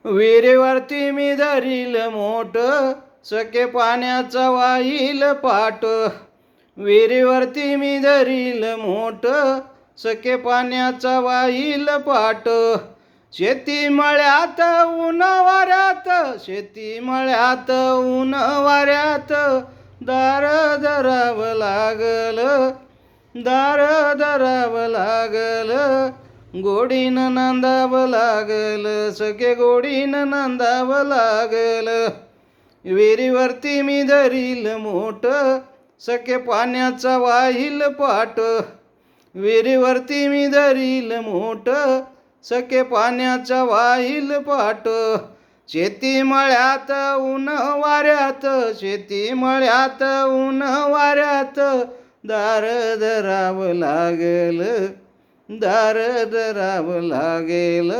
विहिरीवरती मी धरील मोठ, सखे पाण्याचा वाहील पाट. विहिरीवरती मी धरील मोठ, सखे पाण्याचा वाहील पाट. शेती मळ्यात ऊन वाऱ्यात, शेती मळ्यात ऊन वाऱ्यात, दार धरावं लागल, दार धरावं लागल. गोडीनं नांदावं लागल, सखे गोडीनं नांदावं लागल. विहिरीवरती मी धरील मोठ, सखे पाण्याचा वाहील पाट. विहिरीवरती मी धरील मोठ, सखे पाण्याचा वाहील पाट. शेती मळ्यात ऊन वाऱ्यात, शेती मळ्यात ऊन वाऱ्यात, दार धरावं लागल, दार धरावं लागेल.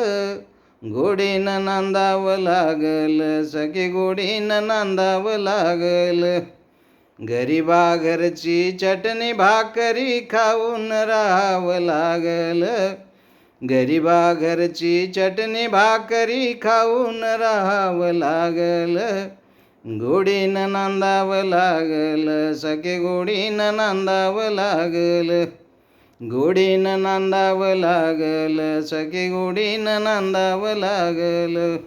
गोडीनं नांदावं लागल, सखे गोडीनं नांदावं लागल. गरीबा घरची चटणी भाकरी खाऊन राहावं लागल, गरीबा घरची चटणी भाकरी खाऊन राहावं लागल. गोडीनं नांदावं लागल, सखे गोडीनं नांदावं लागल. गोडीनं नांदावं लागल, सखे गोडीनं नांदावं लागल.